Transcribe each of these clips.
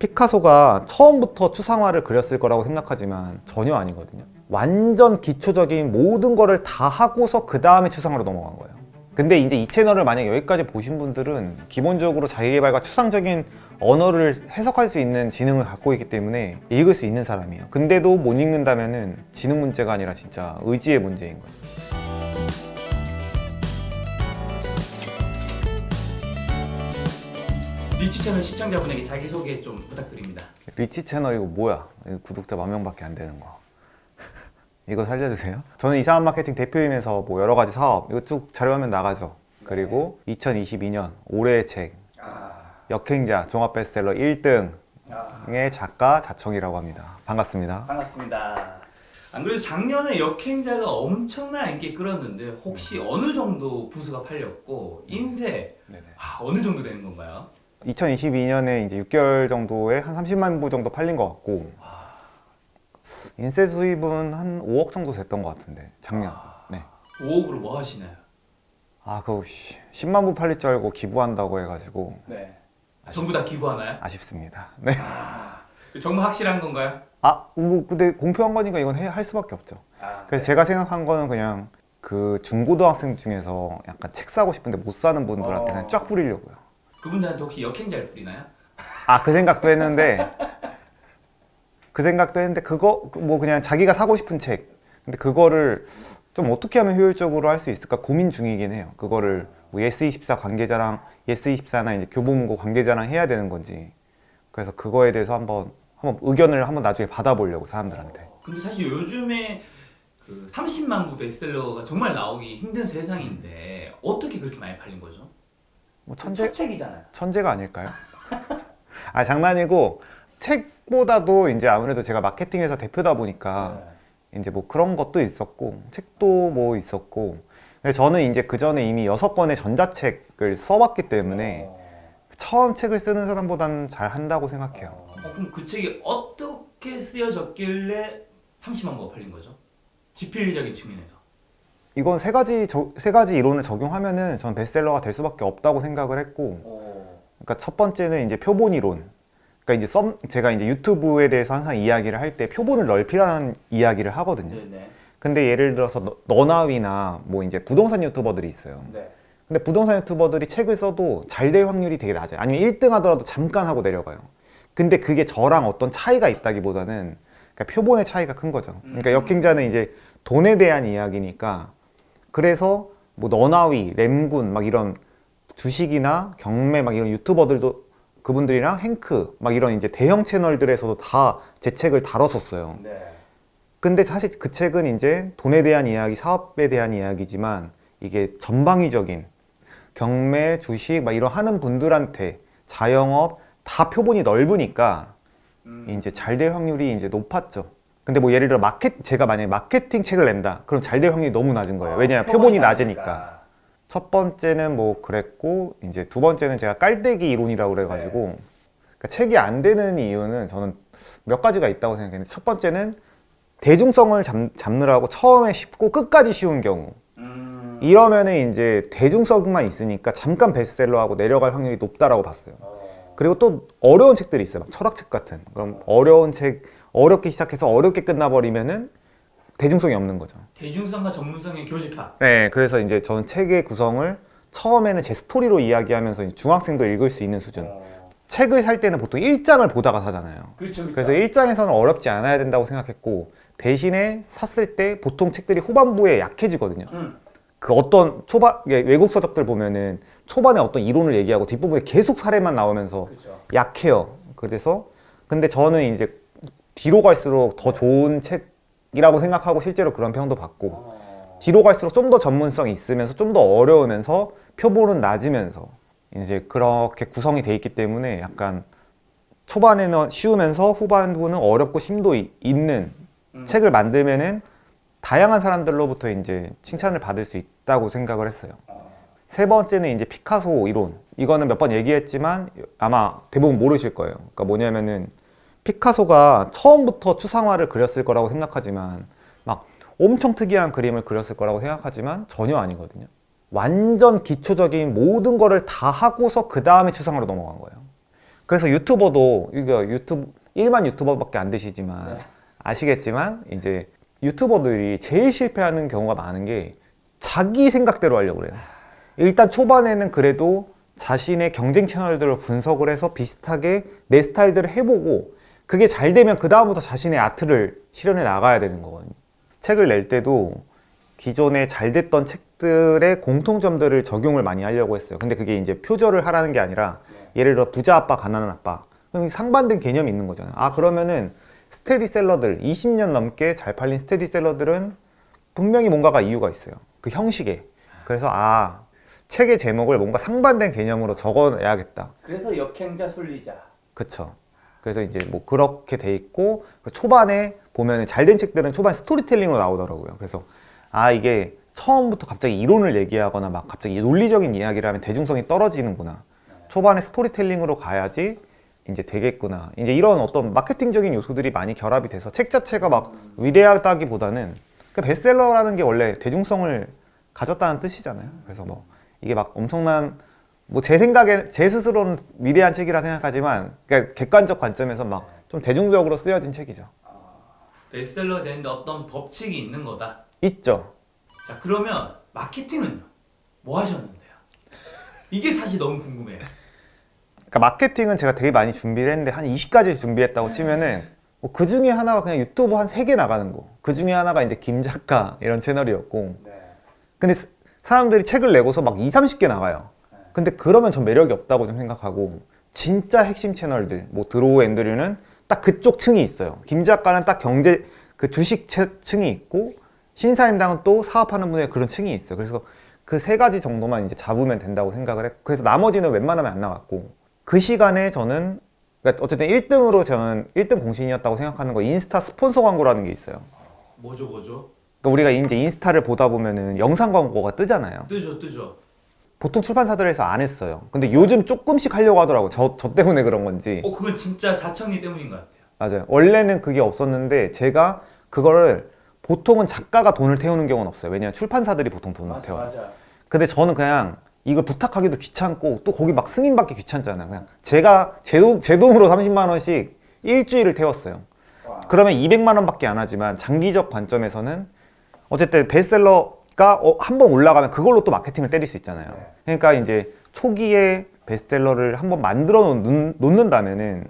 피카소가 처음부터 추상화를 그렸을 거라고 생각하지만 전혀 아니거든요. 완전 기초적인 모든 거를 다 하고서 그 다음에 추상화로 넘어간 거예요. 근데 이제 이 채널을 만약 여기까지 보신 분들은 기본적으로 자기계발과 추상적인 언어를 해석할 수 있는 지능을 갖고 있기 때문에 읽을 수 있는 사람이에요. 근데도 못 읽는다면은 지능 문제가 아니라 진짜 의지의 문제인 거죠. 리치 채널 시청자분에게 자기소개 좀 부탁드립니다. 리치 채널 이거 뭐야? 이거 구독자 10,000명밖에 안 되는 거. 이거 살려주세요. 저는 이상한 마케팅 대표이면서 뭐 여러 가지 사업 이거 쭉 자료화면 나가죠. 그리고 2022년 올해의 책 역행자 종합 베스트셀러 1등의 작가 자청이라고 합니다. 반갑습니다. 반갑습니다. 안 그래도 작년에 역행자가 엄청난 인기 끌었는데 혹시 어느 정도 부수가 팔렸고 인쇄 어느 정도 되는 건가요? 2022년에 이제 6개월 정도에 한 30만 부 정도 팔린 것 같고 인쇄 수입은 한 5억 정도 됐던 것 같은데 작년. 네. 5억으로 뭐 하시나요? 그거 10만 부 팔릴 줄 알고 기부한다고 해가지고 네. 전부 다 기부하나요? 아쉽습니다. 네. 정말 확실한 건가요? 뭐 근데 공평한 거니까 이건 할 수밖에 없죠. 그래서 제가 생각한 거는 그냥 그 중고등학생 중에서 약간 책 사고 싶은데 못 사는 분들한테 그냥 쫙 뿌리려고요. 그분들한테 혹시 역행자를 뿌리나요? 그 생각도 했는데 그거 뭐 그냥 자기가 사고 싶은 책 근데 그거를 좀 어떻게 하면 효율적으로 할 수 있을까 고민 중이긴 해요. 그거를 뭐 예스24 관계자랑 예스24나 이제 교보문고 관계자랑 해야 되는 건지 그래서 그거에 대해서 한번 의견을 한번 나중에 받아보려고 사람들한테. 근데 사실 요즘에 그 30만 부 베스트셀러가 정말 나오기 힘든 세상인데 어떻게 그렇게 많이 팔린 거죠? 뭐 첫 책이잖아요. 천재가 아닐까요? 장난이고 책보다도 이제 아무래도 제가 마케팅회사 대표다 보니까 이제 뭐 그런 것도 있었고 책도 뭐 있었고 근데 저는 이제 그 전에 이미 6권의 전자책을 써봤기 때문에 처음 책을 쓰는 사람보다는 잘 한다고 생각해요. 그럼 그 책이 어떻게 쓰여졌길래 30만 부가 팔린 거죠? 지필적인 측면에서. 이건 세 가지 이론을 적용하면은 전 베스트셀러가 될 수밖에 없다고 생각을 했고 그러니까 첫 번째는 이제 표본 이론. 그러니까 이제 제가 이제 유튜브에 대해서 항상 이야기를 할 때 표본을 넓히라는 이야기를 하거든요. 네네. 근데 예를 들어서 너나위나 뭐 이제 부동산 유튜버들이 있어요. 네. 근데 부동산 유튜버들이 책을 써도 잘 될 확률이 되게 낮아요. 아니면 1등 하더라도 잠깐 하고 내려가요. 근데 그게 저랑 어떤 차이가 있다기보다는 그러니까 표본의 차이가 큰 거죠. 그러니까 역행자는 이제 돈에 대한 이야기니까 그래서 뭐 너나위, 램군 막 이런 주식이나 경매 막 이런 유튜버들도 그분들이랑 행크 막 이런 이제 대형 채널들에서도 다 제 책을 다뤘었어요. 네. 근데 사실 그 책은 이제 돈에 대한 이야기, 사업에 대한 이야기지만 이게 전방위적인 경매, 주식 막 이런 하는 분들한테 자영업 다 표본이 넓으니까 이제 잘 될 확률이 이제 높았죠. 근데 뭐 예를 들어 제가 만약에 마케팅 책을 낸다 그럼 잘 될 확률이 너무 낮은 거예요. 왜냐하면 표본이 낮으니까. 첫 번째는 뭐 그랬고 이제 두 번째는 제가 깔때기 이론이라고 그래가지고 그러니까 책이 안 되는 이유는 저는 몇 가지가 있다고 생각했는데 첫 번째는 대중성을 잡느라고 처음에 쉽고 끝까지 쉬운 경우 이러면은 이제 대중성만 있으니까 잠깐 베스트셀러하고 내려갈 확률이 높다라고 봤어요. 그리고 또 어려운 책들이 있어요. 막 철학책 같은 그럼 어려운 책 어렵게 시작해서 어렵게 끝나버리면은 대중성이 없는 거죠. 대중성과 전문성의 교집합. 네, 그래서 이제 저는 책의 구성을 처음에는 제 스토리로 이야기하면서 중학생도 읽을 수 있는 수준. 책을 살 때는 보통 1장을 보다가 사잖아요. 그렇죠. 그래서 1장에서는 어렵지 않아야 된다고 생각했고 대신에 샀을 때 보통 책들이 후반부에 약해지거든요. 그 어떤 외국 서적들 보면은 초반에 어떤 이론을 얘기하고 뒷부분에 계속 사례만 나오면서 약해요. 그래서 근데 저는 이제 뒤로 갈수록 더 좋은 책이라고 생각하고 실제로 그런 평도 받고 뒤로 갈수록 좀 더 전문성이 있으면서 좀 더 어려우면서 표본은 낮으면서 이제 그렇게 구성이 돼 있기 때문에 약간 초반에는 쉬우면서 후반부는 어렵고 심도 있는 책을 만들면은 다양한 사람들로부터 이제 칭찬을 받을 수 있다고 생각을 했어요. 세 번째는 이제 피카소 이론. 이거는 몇 번 얘기했지만 아마 대부분 모르실 거예요. 그러니까 뭐냐면은 피카소가 처음부터 추상화를 그렸을 거라고 생각하지만 막 엄청 특이한 그림을 그렸을 거라고 생각하지만 전혀 아니거든요. 완전 기초적인 모든 거를 다 하고서 그 다음에 추상화로 넘어간 거예요. 그래서 유튜버도 이거 유튜브 일반 유튜버밖에 안 되시지만 아시겠지만 이제 유튜버들이 제일 실패하는 경우가 많은 게 자기 생각대로 하려고 그래요. 일단 초반에는 그래도 자신의 경쟁 채널들을 분석을 해서 비슷하게 내 스타일대로 해보고 그게 잘 되면 그 다음부터 자신의 아트를 실현해 나가야 되는 거거든요. 책을 낼 때도 기존에 잘 됐던 책들의 공통점들을 적용을 많이 하려고 했어요. 근데 그게 이제 표절을 하라는 게 아니라 예를 들어 부자 아빠, 가난한 아빠. 그럼 상반된 개념이 있는 거잖아요. 아, 그러면은 스테디셀러들, 20년 넘게 잘 팔린 스테디셀러들은 분명히 뭔가가 이유가 있어요. 그 형식에. 그래서 아, 책의 제목을 뭔가 상반된 개념으로 적어내야겠다. 그래서 역행자 순리자. 그쵸. 그래서 이제 뭐 그렇게 돼 있고 초반에 보면 잘된 책들은 초반에 스토리텔링으로 나오더라고요. 그래서 아, 이게 처음부터 갑자기 이론을 얘기하거나 막 갑자기 논리적인 이야기를 하면 대중성이 떨어지는구나. 초반에 스토리텔링으로 가야지 이제 되겠구나. 이제 이런 어떤 마케팅적인 요소들이 많이 결합이 돼서 책 자체가 막 위대하다기보다는 그 베스트셀러라는 게 원래 대중성을 가졌다는 뜻이잖아요. 그래서 뭐 이게 막 엄청난 뭐 제 생각에 제 스스로는 위대한 책이라 생각하지만 그러니까 객관적 관점에서 막 좀 대중적으로 쓰여진 책이죠. 베스트셀러가 되는데 어떤 법칙이 있는 거다. 있죠. 자, 그러면 마케팅은요? 뭐 하셨는데요? 이게 다시 너무 궁금해요. 그러니까 마케팅은 제가 되게 많이 준비를 했는데 한 20가지 준비했다고 치면은 뭐 그 중에 하나가 그냥 유튜브 한 3개 나가는 거. 그 중에 하나가 이제 김작가 이런 채널이었고. 근데 사람들이 책을 내고서 막 20, 30개 나가요. 근데 그러면 전 매력이 없다고 좀 생각하고 진짜 핵심 채널들 뭐 드로우 앤드류는 딱 그쪽 층이 있어요. 김작가는 딱 경제 그 주식 층이 있고 신사임당은 또 사업하는 분의 그런 층이 있어요. 그래서 그 3가지 정도만 이제 잡으면 된다고 생각을 했고 그래서 나머지는 웬만하면 안 나갔고 그 시간에 저는 그러니까 어쨌든 1등으로 저는 1등 공신이었다고 생각하는 거 인스타 스폰서 광고라는 게 있어요. 뭐죠? 그러니까 우리가 이제 인스타를 보다 보면은 영상 광고가 뜨잖아요. 뜨죠. 보통 출판사들에서 안 했어요. 근데 요즘 조금씩 하려고 하더라고요. 저 때문에 그런 건지. 그건 진짜 자청리 때문인 것 같아요. 맞아요. 원래는 그게 없었는데 제가 그거를 보통은 작가가 돈을 태우는 경우는 없어요. 왜냐면 출판사들이 보통 돈을 태워요. 맞아. 근데 저는 그냥 이걸 부탁하기도 귀찮고 또 거기 막 승인받기 귀찮잖아요. 그냥 제가 제 돈으로 30만 원씩 일주일을 태웠어요. 그러면 200만 원밖에 안 하지만 장기적 관점에서는 어쨌든 베스트셀러가 한 번 올라가면 그걸로 또 마케팅을 때릴 수 있잖아요. 그러니까 이제 초기에 베스트셀러를 한번 만들어 놓는다면은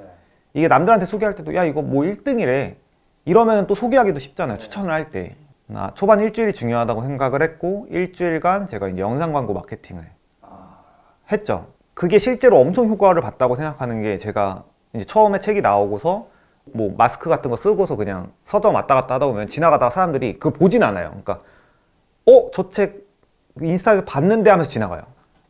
이게 남들한테 소개할 때도 야 이거 뭐 1등이래 이러면 또 소개하기도 쉽잖아요. 추천을 할 때. 초반 일주일이 중요하다고 생각을 했고 일주일간 제가 이제 영상 광고 마케팅을 했죠. 그게 실제로 엄청 효과를 봤다고 생각하는 게 제가 이제 처음에 책이 나오고서 뭐 마스크 같은 거 쓰고서 그냥 서점 왔다 갔다 하다 보면 지나가다가 사람들이 그걸 보진 않아요. 그러니까 저 책 인스타에서 봤는데 하면서 지나가요.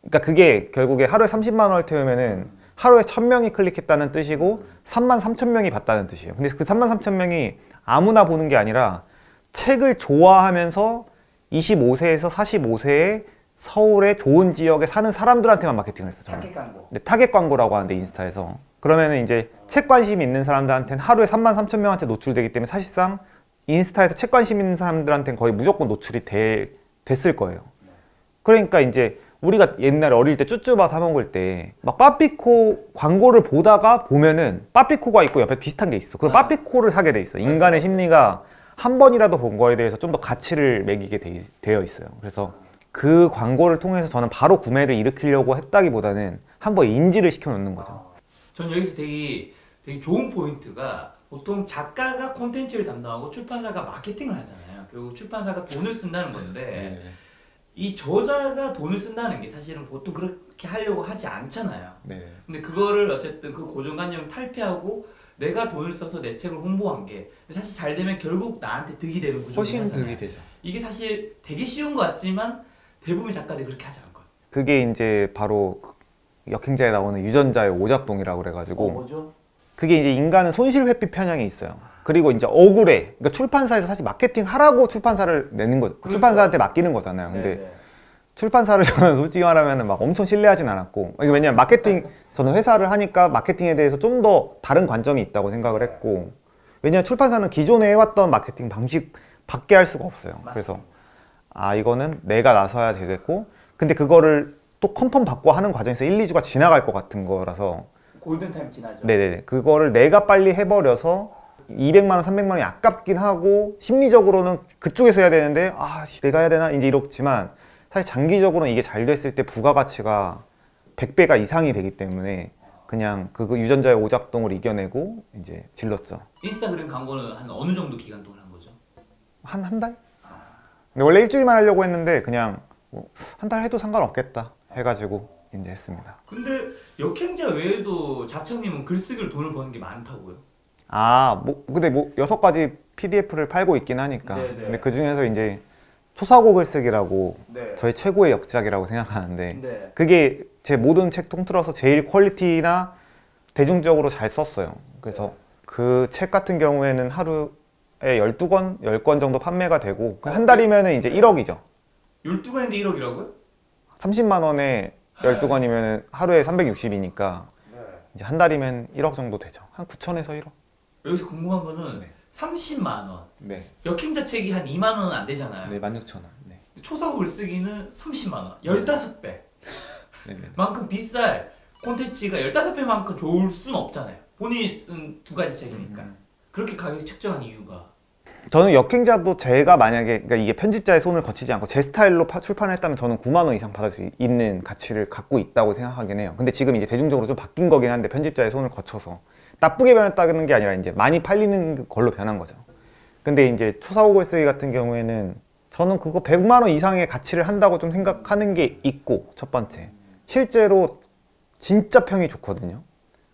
그러니까 그게 결국에 하루에 30만 원을 태우면은 하루에 1000명이 클릭했다는 뜻이고 33,000명이 봤다는 뜻이에요. 근데 그 33,000명이 아무나 보는 게 아니라 책을 좋아하면서 25세에서 45세의 서울의 좋은 지역에 사는 사람들한테만 마케팅을 했어요. 저는. 타겟 광고. 네, 타겟 광고라고 하는데 인스타에서. 그러면은 이제 책 관심이 있는 사람들한테는 하루에 33,000명한테 노출되기 때문에 사실상 인스타에서 책 관심 있는 사람들한테는 거의 무조건 노출이 됐을 거예요. 그러니까 이제 우리가 옛날에 어릴 때 쭈쭈바 사 먹을 때 막 빠삐코 광고를 보다가 보면은 빠삐코가 있고 옆에 비슷한 게 있어. 그 빠삐코를 사게 돼 있어. 인간의 심리가 한 번이라도 본 거에 대해서 좀 더 가치를 매기게 되어 있어요. 그래서 그 광고를 통해서 저는 바로 구매를 일으키려고 했다기보다는 한번 인지를 시켜 놓는 거죠. 전 여기서 되게 좋은 포인트가 보통 작가가 콘텐츠를 담당하고 출판사가 마케팅을 하잖아요. 결국 출판사가 돈을 쓴다는 건데 이 저자가 돈을 쓴다는 게 사실은 보통 그렇게 하려고 하지 않잖아요. 근데 그거를 어쨌든 그 고정관념을 탈피하고 내가 돈을 써서 내 책을 홍보한 게 사실 잘 되면 결국 나한테 득이 되는 구조긴 훨씬 하잖아요. 득이 되죠. 이게 사실 되게 쉬운 것 같지만 대부분 작가들이 그렇게 하지 않거든요. 그게 이제 바로 역행자에 나오는 유전자의 오작동이라고 그래가지고 뭐죠? 그게 이제 인간은 손실회피 편향이 있어요. 그리고 이제 억울해. 그러니까 출판사에서 사실 마케팅 하라고 출판사를 내는 거죠. 그렇죠. 출판사한테 맡기는 거잖아요. 근데 출판사를 저는 솔직히 말하면 막 엄청 신뢰하진 않았고, 이게 왜냐면 마케팅, 저는 회사를 하니까 마케팅에 대해서 좀 더 다른 관점이 있다고 생각을 했고, 왜냐면 출판사는 기존에 해왔던 마케팅 방식 밖에 할 수가 없어요. 그래서 이거는 내가 나서야 되겠고, 근데 그거를 또 컨펌 받고 하는 과정에서 1, 2주가 지나갈 것 같은 거라서 골든타임 지나죠. 네네네. 그거를 내가 빨리 해버려서 200만 원, 300만 원이 아깝긴 하고 심리적으로는 그쪽에서 해야 되는데 내가 해야 되나 이제 이렇지만 사실 장기적으로는 이게 잘 됐을 때 부가가치가 100배가 이상이 되기 때문에 그냥 그 유전자의 오작동을 이겨내고 이제 질렀죠. 인스타그램 광고는 한 어느 정도 기간 동안 한 거죠? 한 달? 근데 원래 일주일만 하려고 했는데 그냥 뭐 한 달 해도 상관없겠다 해가지고 이제 했습니다. 근데 역행자 외에도 자청님은 글쓰기로 돈을 버는 게 많다고요? 근데 6가지 PDF를 팔고 있긴 하니까. 네네. 근데 그 중에서 이제 초사고 글쓰기라고 네. 저의 최고의 역작이라고 생각하는데 네. 그게 제 모든 책 통틀어서 제일 퀄리티나 대중적으로 잘 썼어요. 그래서 그 책 같은 경우에는 하루에 12권, 10권 정도 판매가 되고 한 달이면 이제 1억이죠. 12권인데 1억이라고요? 30만 원에 12권이면 하루에 360이니까 이제 한 달이면 1억 정도 되죠. 한 9천에서 1억. 여기서 궁금한 거는 30만 원. 네. 역행자 책이 한 2만 원은 안 되잖아요. 네, 16,000원. 네. 초사고 글쓰기는 30만 원. 15배. 네. 만큼 비쌀 콘텐츠가 15배만큼 좋을 수는 없잖아요. 본인이 쓴 2가지 책이니까. 그렇게 가격 책정한 이유가? 저는 역행자도 제가 만약에 그러니까 이게 편집자의 손을 거치지 않고 제 스타일로 출판을 했다면 저는 9만 원 이상 받을 수 있는 가치를 갖고 있다고 생각하긴 해요. 근데 지금 이제 대중적으로 좀 바뀐 거긴 한데 편집자의 손을 거쳐서 나쁘게 변했다는 게 아니라 이제 많이 팔리는 걸로 변한 거죠. 근데 이제 초사고 글쓰기 같은 경우에는 저는 그거 100만 원 이상의 가치를 한다고 좀 생각하는 게 있고, 첫 번째 실제로 진짜 평이 좋거든요.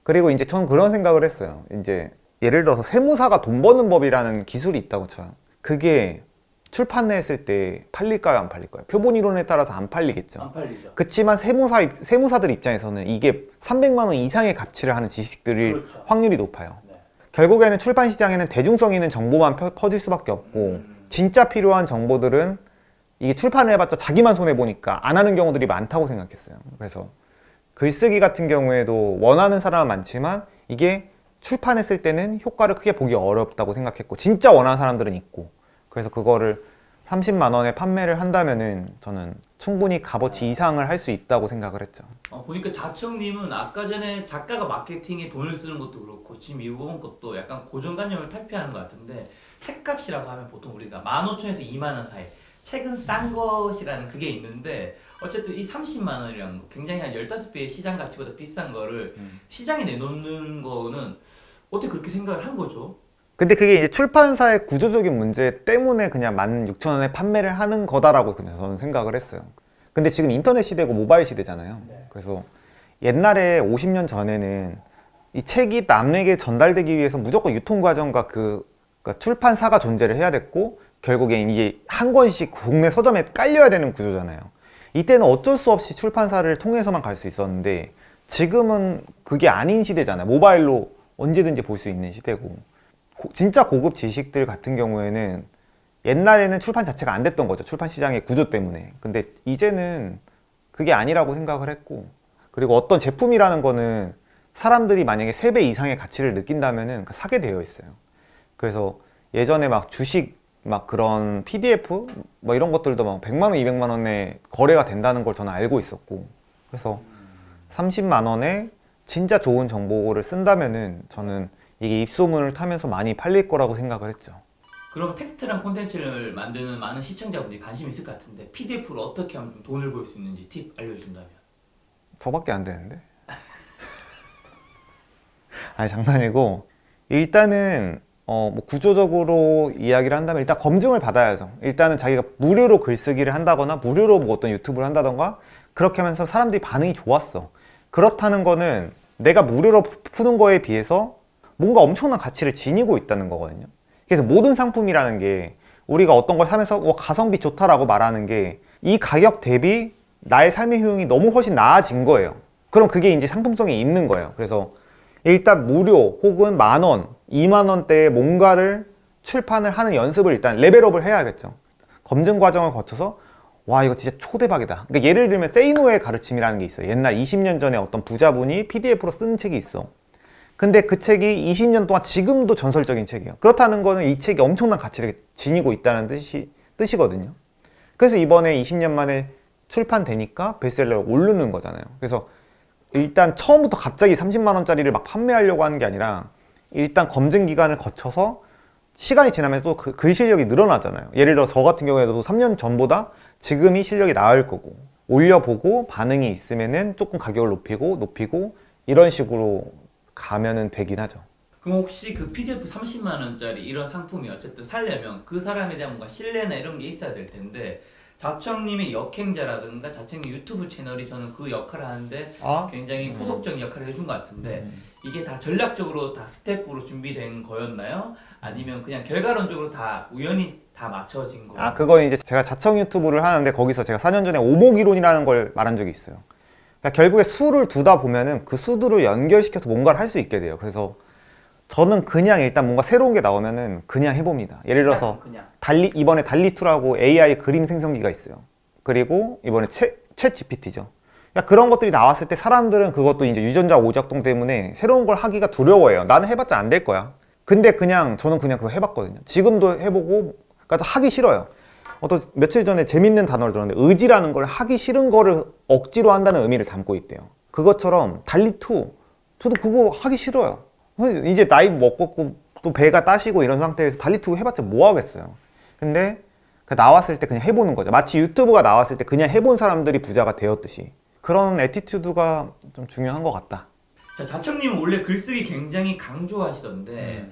그리고 이제 저는 그런 생각을 했어요. 이제 예를 들어서 세무사가 돈 버는 법이라는 기술이 있다고 쳐요. 그게 출판했을 때 팔릴까요, 안 팔릴까요? 표본 이론에 따라서 안 팔리겠죠. 안 팔리죠. 그렇지만 세무사들 입장에서는 이게 300만 원 이상의 가치를 하는 지식들이 그렇죠. 확률이 높아요. 네. 결국에는 출판 시장에는 대중성 있는 정보만 퍼질 수밖에 없고 진짜 필요한 정보들은 이게 출판을 해봤자 자기만 손해보니까 안 하는 경우들이 많다고 생각했어요. 그래서 글쓰기 같은 경우에도 원하는 사람은 많지만 이게 출판했을 때는 효과를 크게 보기 어렵다고 생각했고 진짜 원하는 사람들은 있고, 그래서 그거를 30만 원에 판매를 한다면은 저는 충분히 값어치 이상을 할 수 있다고 생각을 했죠. 보니까 자청님은 아까 전에 작가가 마케팅에 돈을 쓰는 것도 그렇고 지금 이번 것도 약간 고정관념을 탈피하는 것 같은데, 책값이라고 하면 보통 우리가 15,000원에서 2만 원 사이, 책은 싼 것이라는 그게 있는데 어쨌든 이 30만 원이라는 거 굉장히 한 15배의 시장 가치보다 비싼 거를 시장에 내놓는 거는 어떻게 그렇게 생각을 한 거죠? 근데 그게 이제 출판사의 구조적인 문제 때문에 그냥 16,000원에 판매를 하는 거다라고 그냥 저는 생각을 했어요. 근데 지금 인터넷 시대고 모바일 시대잖아요. 네. 그래서 옛날에 50년 전에는 이 책이 남에게 전달되기 위해서 무조건 유통 과정과 그러니까 출판사가 존재를 해야 됐고 결국엔 이게 한 권씩 국내 서점에 깔려야 되는 구조잖아요. 이때는 어쩔 수 없이 출판사를 통해서만 갈 수 있었는데 지금은 그게 아닌 시대잖아요. 모바일로 언제든지 볼 수 있는 시대고, 진짜 고급 지식들 같은 경우에는 옛날에는 출판 자체가 안 됐던 거죠. 출판 시장의 구조 때문에. 근데 이제는 그게 아니라고 생각을 했고, 그리고 어떤 제품이라는 거는 사람들이 만약에 3배 이상의 가치를 느낀다면은 사게 되어 있어요. 그래서 예전에 막 주식 막 그런 PDF 뭐 이런 것들도 막 100만 원, 200만 원에 거래가 된다는 걸 저는 알고 있었고, 그래서 30만 원에 진짜 좋은 정보를 쓴다면은 저는 이게 입소문을 타면서 많이 팔릴 거라고 생각을 했죠. 그럼 텍스트랑 콘텐츠를 만드는 많은 시청자분들이 관심 있을 것 같은데 PDF로 어떻게 하면 좀 돈을 벌 수 있는지 팁 알려준다면? 저밖에 안 되는데? 아니 장난이고, 일단은 뭐 구조적으로 이야기를 한다면 일단 검증을 받아야죠. 일단은 자기가 무료로 글쓰기를 한다거나 무료로 뭐 어떤 유튜브를 한다던가 그렇게 하면서 사람들이 반응이 좋았어. 그렇다는 거는 내가 무료로 푸는 거에 비해서 뭔가 엄청난 가치를 지니고 있다는 거거든요. 그래서 모든 상품이라는 게 우리가 어떤 걸 사면서 가성비 좋다라고 말하는 게 이 가격 대비 나의 삶의 효용이 너무 훨씬 나아진 거예요. 그럼 그게 이제 상품성이 있는 거예요. 그래서 일단 무료 혹은 10,000원, 20,000원대의 뭔가를 출판을 하는 연습을 일단 레벨업을 해야겠죠. 검증 과정을 거쳐서 와 이거 진짜 초대박이다. 그러니까 예를 들면 세이노의 가르침이라는 게 있어요. 옛날 20년 전에 어떤 부자분이 PDF로 쓴 책이 있어. 근데 그 책이 20년 동안 지금도 전설적인 책이에요. 그렇다는 거는 이 책이 엄청난 가치를 지니고 있다는 뜻이거든요. 그래서 이번에 20년 만에 출판되니까 베스트셀러를 오르는 거잖아요. 그래서 일단 처음부터 갑자기 30만 원짜리를 막 판매하려고 하는 게 아니라 일단 검증 기간을 거쳐서 시간이 지나면 또 글 실력이 늘어나잖아요. 예를 들어 저 같은 경우에도 3년 전보다 지금이 실력이 나을 거고, 올려보고 반응이 있으면은 조금 가격을 높이고 이런 식으로 가면은 되긴 하죠. 그럼 혹시 그 PDF 30만 원짜리 이런 상품이 어쨌든 살려면 그 사람에 대한 뭔가 신뢰나 이런 게 있어야 될 텐데, 자청님의 역행자라든가 자청님 유튜브 채널이 저는 그 역할을 하는데 굉장히 포석적인 역할을 해준 것 같은데, 이게 다 전략적으로 다 스텝으로 준비된 거였나요? 아니면 그냥 결과론적으로 다 우연히 다 맞춰진 거예요? 그건 이제 제가 자청 유튜브를 하는데 거기서 제가 4년 전에 오목이론이라는 걸 말한 적이 있어요. 그러니까 결국에 수를 두다 보면은 그 수들을 연결시켜서 뭔가를 할 수 있게 돼요. 그래서 저는 그냥 일단 뭔가 새로운 게 나오면은 그냥 해봅니다. 예를 들어서 이번에 달리2라고 AI 그림 생성기가 있어요. 그리고 이번에 챗 GPT죠. 그러니까 그런 것들이 나왔을 때 사람들은 그것도 이제 유전자 오작동 때문에 새로운 걸 하기가 두려워해요. 나는 해봤자 안 될 거야. 근데 저는 그냥 그거 해봤거든요. 지금도 해보고, 그러니까 하기 싫어요. 며칠 전에 재밌는 단어를 들었는데, 의지라는 걸 하기 싫은 거를 억지로 한다는 의미를 담고 있대요. 그것처럼 달리2, 저도 그거 하기 싫어요. 이제 나이 먹고 또 배가 따시고 이런 상태에서 달리2 해봤자 뭐 하겠어요. 근데 나왔을 때 그냥 해보는 거죠. 마치 유튜브가 나왔을 때 그냥 해본 사람들이 부자가 되었듯이, 그런 애티튜드가 좀 중요한 것 같다. 자, 자청님은 원래 글쓰기 굉장히 강조하시던데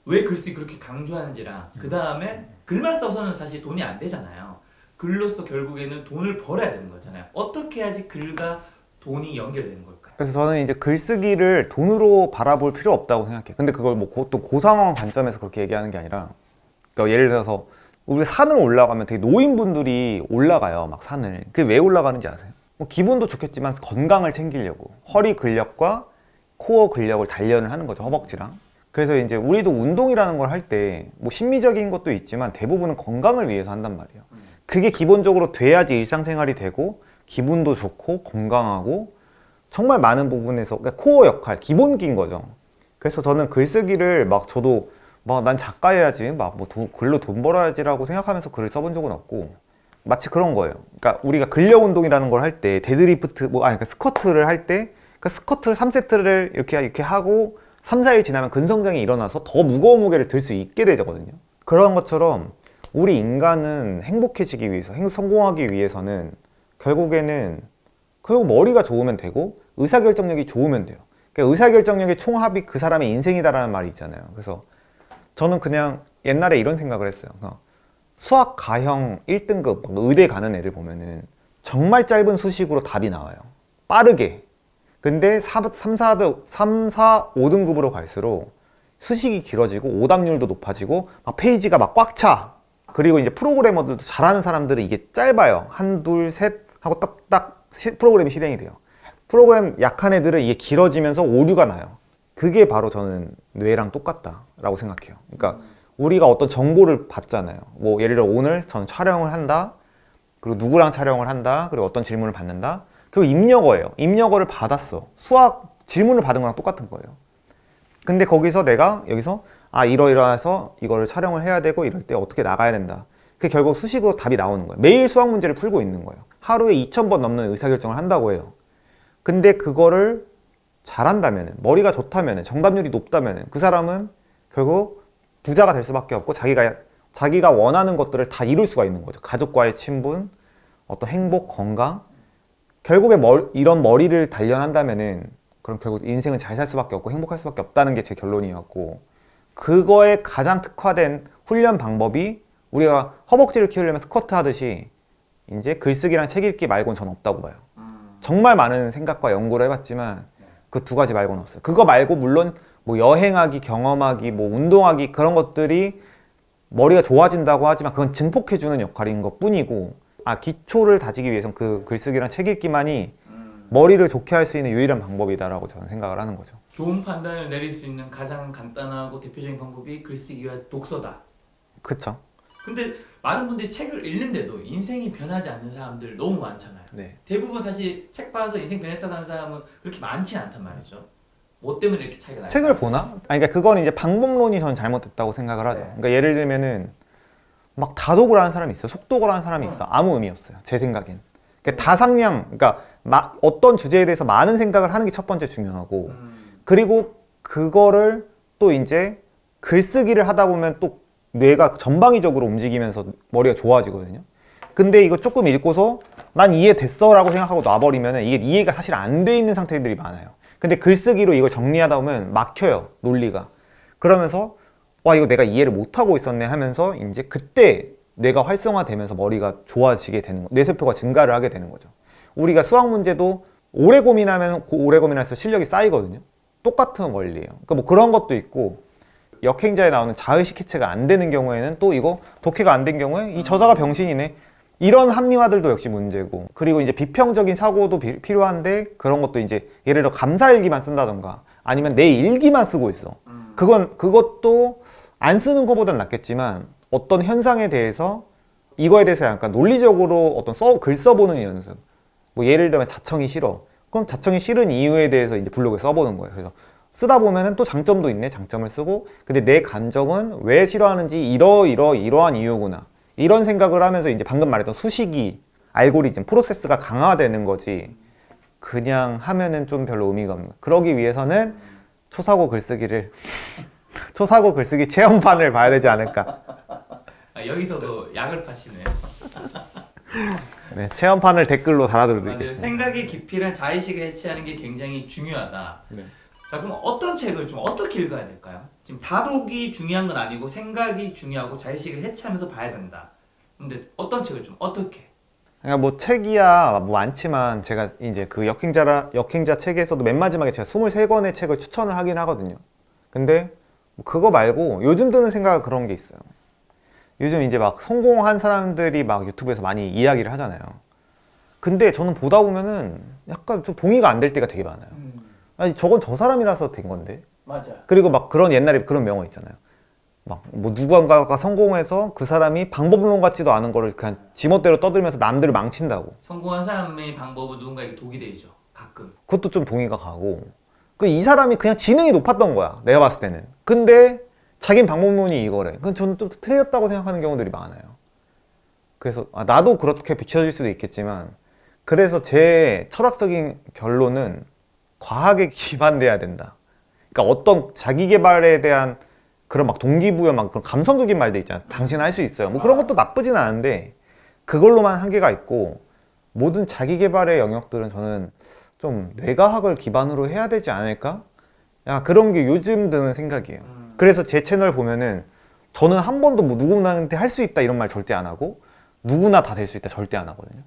왜 글쓰기 그렇게 강조하는지랑, 그 다음에 글만 써서는 사실 돈이 안 되잖아요. 글로써 결국에는 돈을 벌어야 되는 거잖아요. 어떻게 해야지 글과 돈이 연결되는 걸까요? 그래서 저는 이제 글쓰기를 돈으로 바라볼 필요 없다고 생각해요. 근데 그걸 뭐 또 고상한 관점에서 그렇게 얘기하는 게 아니라, 그러니까 예를 들어서 우리가 산을 올라가면 되게 노인분들이 올라가요. 막 산을. 그게 왜 올라가는지 아세요? 뭐 기분도 좋겠지만 건강을 챙기려고 허리 근력과 코어 근력을 단련을 하는 거죠. 허벅지랑. 그래서 이제 우리도 운동이라는 걸 할 때 뭐 심미적인 것도 있지만 대부분은 건강을 위해서 한단 말이에요. 그게 기본적으로 돼야지 일상생활이 되고 기분도 좋고 건강하고 정말 많은 부분에서, 그러니까 코어 역할, 기본기인 거죠. 그래서 저는 글쓰기를 저도 난 작가여야지, 글로 돈 벌어야지라고 생각하면서 글을 써본 적은 없고, 마치 그런 거예요. 그러니까 우리가 근력 운동이라는 걸 할 때 데드리프트, 그러니까 스쿼트를 할 때 그 스쿼트를 3세트를 이렇게 하고 3, 4일 지나면 근성장이 일어나서 더 무거운 무게를 들 수 있게 되거든요. 그런 것처럼 우리 인간은 행복해지기 위해서, 성공하기 위해서는 결국 머리가 좋으면 되고 의사결정력이 좋으면 돼요. 그러니까 의사결정력의 총합이 그 사람의 인생이다라는 말이 있잖아요. 그래서 저는 그냥 옛날에 이런 생각을 했어요. 수학 가형 1등급 의대 가는 애들 보면은 정말 짧은 수식으로 답이 나와요. 빠르게. 근데 3, 4, 5등급으로 갈수록 수식이 길어지고 오답률도 높아지고 페이지가 꽉 차. 그리고 이제 프로그래머들도 잘하는 사람들은 이게 짧아요. 한, 둘, 셋 하고 딱딱 프로그램이 실행이 돼요. 프로그램 약한 애들은 이게 길어지면서 오류가 나요. 그게 바로 저는 뇌랑 똑같다라고 생각해요. 그러니까 우리가 어떤 정보를 받잖아요. 뭐 예를 들어 오늘 저는 촬영을 한다. 그리고 누구랑 촬영을 한다. 그리고 어떤 질문을 받는다. 그리고 입력어예요. 입력어를 받았어. 수학 질문을 받은 거랑 똑같은 거예요. 근데 거기서 내가 여기서 이러이러해서 이거를 촬영을 해야 되고 이럴 때 어떻게 나가야 된다. 그게 결국 수식으로 답이 나오는 거예요. 매일 수학 문제를 풀고 있는 거예요. 하루에 2,000번 넘는 의사결정을 한다고 해요. 근데 그거를 잘한다면, 머리가 좋다면, 정답률이 높다면 그 사람은 결국 부자가 될 수밖에 없고 자기가 원하는 것들을 다 이룰 수가 있는 거죠. 가족과의 친분, 어떤 행복, 건강. 결국에 이런 머리를 단련한다면은 그럼 결국 인생은 잘 살 수밖에 없고 행복할 수밖에 없다는 게 제 결론이었고, 그거에 가장 특화된 훈련 방법이 우리가 허벅지를 키우려면 스쿼트 하듯이 이제 글쓰기랑 책 읽기 말고는 전 없다고 봐요. 정말 많은 생각과 연구를 해봤지만 그 두 가지 말고는 없어요. 그거 말고 물론 뭐 여행하기, 경험하기, 뭐 운동하기 그런 것들이 머리가 좋아진다고 하지만 그건 증폭해주는 역할인 것 뿐이고, 기초를 다지기 위해서는 그 글쓰기랑 책 읽기만이 머리를 좋게 할 수 있는 유일한 방법이다라고 저는 생각을 하는 거죠. 좋은 판단을 내릴 수 있는 가장 간단하고 대표적인 방법이 글쓰기와 독서다. 그쵸. 근데 많은 분들이 책을 읽는데도 인생이 변하지 않는 사람들 너무 많잖아요. 네. 대부분 사실 책 봐서 인생 변했다고 하는 사람은 그렇게 많지 않단 말이죠. 뭐 때문에 이렇게 차이가 나요? 책을 보나? 그러니까 그건 이제 방법론이 저는 잘못됐다고 생각을 하죠. 그러니까 예를 들면은 막 다독을 하는 사람이 있어요. 속독을 하는 사람이 있어. 아무 의미 없어요. 제 생각엔. 그러니까 다상량, 그러니까 어떤 주제에 대해서 많은 생각을 하는 게 첫 번째 중요하고, 그리고 그거를 또 이제 글쓰기를 하다 보면 또 뇌가 전방위적으로 움직이면서 머리가 좋아지거든요. 근데 이거 조금 읽고서 난 이해됐어 라고 생각하고 놔버리면 이게 이해가 사실 안 돼 있는 상태들이 많아요. 근데 글쓰기로 이걸 정리하다 보면 막혀요, 논리가. 그러면서 와, 이거 내가 이해를 못하고 있었네 하면서 이제 그때 뇌가 활성화되면서 머리가 좋아지게 되는 거예요. 뇌세포가 증가를 하게 되는 거죠. 우리가 수학 문제도 오래 고민하면 오래 고민할수록 실력이 쌓이거든요. 똑같은 원리예요. 그러니까 뭐 그런 것도 있고, 역행자에 나오는 자의식 해체가 안 되는 경우에는 또 이거 독해가 안 된 경우에 이 저자가 병신이네, 이런 합리화들도 역시 문제고, 그리고 이제 비평적인 사고도 필요한데 그런 것도 이제 예를 들어 감사일기만 쓴다던가 아니면 내 일기만 쓰고 있어. 그것도 안 쓰는 것보단 낫겠지만 어떤 현상에 대해서 이거에 대해서 약간 논리적으로 어떤 글 써보는 연습. 뭐 예를 들면 자청이 싫어. 그럼 자청이 싫은 이유에 대해서 이제 블로그에 써보는 거예요. 그래서 쓰다 보면은 또 장점도 있네. 장점을 쓰고, 근데 내 감정은 왜 싫어하는지 이러한 이유구나, 이런 생각을 하면서 이제 방금 말했던 수식이, 알고리즘, 프로세스가 강화되는 거지. 그냥 하면은 좀 별로 의미가 없는 거예요. 그러기 위해서는 초사고 글쓰기 체험판을 봐야 되지 않을까. 여기서도 약을 파시네요. 네, 체험판을 댓글로 달아드리겠습니다. 생각의 깊이랑 자의식을 해체하는 게 굉장히 중요하다. 네. 자, 그럼 어떤 책을 좀 어떻게 읽어야 될까요? 지금 다독이 중요한 건 아니고 생각이 중요하고 자의식을 해체하면서 봐야 된다. 근데 어떤 책을 좀 어떻게? 그러니까 뭐 책이야 뭐 많지만 제가 이제 그 역행자 책에서도 맨 마지막에 제가 23권의 책을 추천을 하긴 하거든요. 근데 뭐 그거 말고 요즘 드는 생각은 그런 게 있어요. 요즘 이제 막 성공한 사람들이 막 유튜브에서 많이 이야기를 하잖아요. 근데 저는 보다 보면은 약간 좀 동의가 안 될 때가 되게 많아요. 아니, 저건 저 사람이라서 된 건데. 맞아. 그리고 막 그런 옛날에 그런 명언 있잖아요. 막 뭐 누군가가 성공해서 그 사람이 방법론 같지도 않은 거를 그냥 지멋대로 떠들면서 남들을 망친다고. 성공한 사람의 방법은 누군가에게 독이 되죠. 가끔. 그것도 좀 동의가 가고. 이 사람이 그냥 지능이 높았던 거야, 내가 봤을 때는. 근데 자긴 방법론이 이거래. 그건 저는 좀 틀렸다고 생각하는 경우들이 많아요. 그래서 나도 그렇게 비춰질 수도 있겠지만, 그래서 제 철학적인 결론은 과학에 기반돼야 된다. 그러니까 어떤 자기 개발에 대한 그런 막 동기부여, 막 그런 감성적인 말들 있잖아. 당신은 할 수 있어요. 뭐 그런 것도 나쁘진 않은데 그걸로만 한계가 있고, 모든 자기 개발의 영역들은 저는 좀 뇌과학을 기반으로 해야 되지 않을까? 야, 그런 게 요즘 드는 생각이에요. 그래서 제 채널 보면은 저는 한 번도 뭐 누구나한테 할 수 있다 이런 말 절대 안 하고, 누구나 다 될 수 있다 절대 안 하거든요.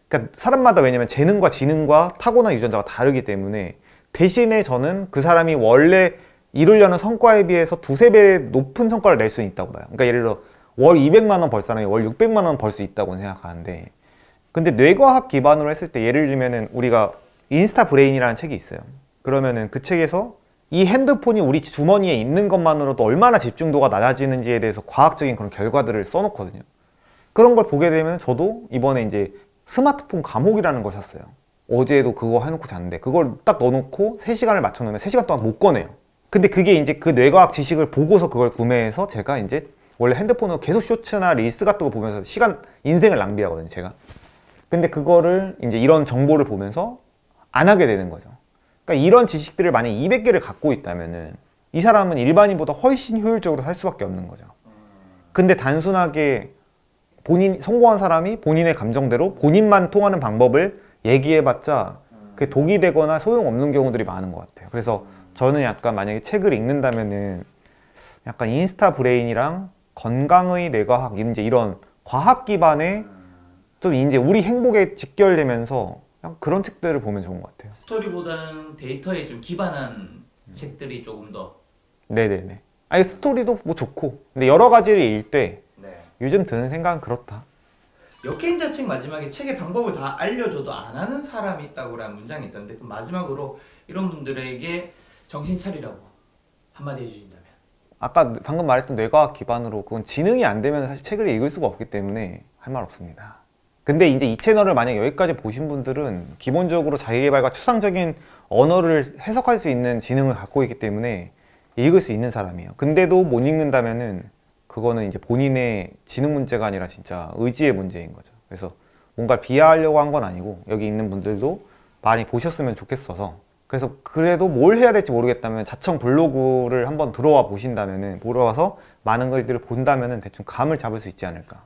그러니까 사람마다, 왜냐면 재능과 지능과 타고난 유전자가 다르기 때문에, 대신에 저는 그 사람이 원래 이루려는 성과에 비해서 2~3배 높은 성과를 낼 수는 있다고 봐요. 그러니까 예를 들어 월 200만 원 벌 사람이 월 600만 원 벌 수 있다고 생각하는데, 근데 뇌과학 기반으로 했을 때 예를 들면은 우리가 인스타 브레인이라는 책이 있어요. 그러면은 그 책에서 이 핸드폰이 우리 주머니에 있는 것만으로도 얼마나 집중도가 낮아지는지에 대해서 과학적인 그런 결과들을 써놓거든요. 그런 걸 보게 되면 저도 이번에 이제 스마트폰 감옥이라는 걸 샀어요. 어제도 그거 해놓고 잤는데, 그걸 딱 넣어놓고 3시간을 맞춰놓으면 3시간 동안 못 꺼내요. 근데 그게 이제 그 뇌과학 지식을 보고서 그걸 구매해서 제가 이제 원래 핸드폰으로 계속 쇼츠나 릴스 같은 거 보면서 인생을 낭비하거든요, 제가. 근데 그거를 이제 이런 정보를 보면서 안 하게 되는 거죠. 그러니까 이런 지식들을 만약에 200개를 갖고 있다면은 이 사람은 일반인보다 훨씬 효율적으로 살 수밖에 없는 거죠. 근데 단순하게 성공한 사람이 본인의 감정대로 본인만 통하는 방법을 얘기해봤자 그게 독이 되거나 소용없는 경우들이 많은 것 같아요. 그래서 저는 약간 만약에 책을 읽는다면은 약간 인스타 브레인이랑 건강의 뇌과학, 이제 이런 과학 기반의 좀 이제 우리 행복에 직결되면서 그런 책들을 보면 좋은 것 같아요. 스토리보다는 데이터에 좀 기반한 책들이 조금 더. 네네네. 아니, 스토리도 뭐 좋고, 근데 여러 가지를 읽을 때 요즘 드는 생각은 그렇다. 역행자 책 마지막에 책의 방법을 다 알려줘도 안 하는 사람이 있다고라는 문장이 있던데, 그럼 마지막으로 이런 분들에게 정신 차리라고 한마디 해주신다면? 아까 방금 말했던 뇌과학 기반으로 그건 지능이 안 되면 사실 책을 읽을 수가 없기 때문에 할 말 없습니다. 근데 이제 이 채널을 만약 여기까지 보신 분들은 기본적으로 자기개발과 추상적인 언어를 해석할 수 있는 지능을 갖고 있기 때문에 읽을 수 있는 사람이에요. 근데도 못 읽는다면은 그거는 이제 본인의 지능 문제가 아니라 진짜 의지의 문제인 거죠. 그래서 뭔가 비하하려고 한 건 아니고 여기 있는 분들도 많이 보셨으면 좋겠어서, 그래서 그래도 뭘 해야 될지 모르겠다면 자청 블로그를 한번 들어와 보신다면은, 보러 와서 많은 글들을 본다면은 대충 감을 잡을 수 있지 않을까.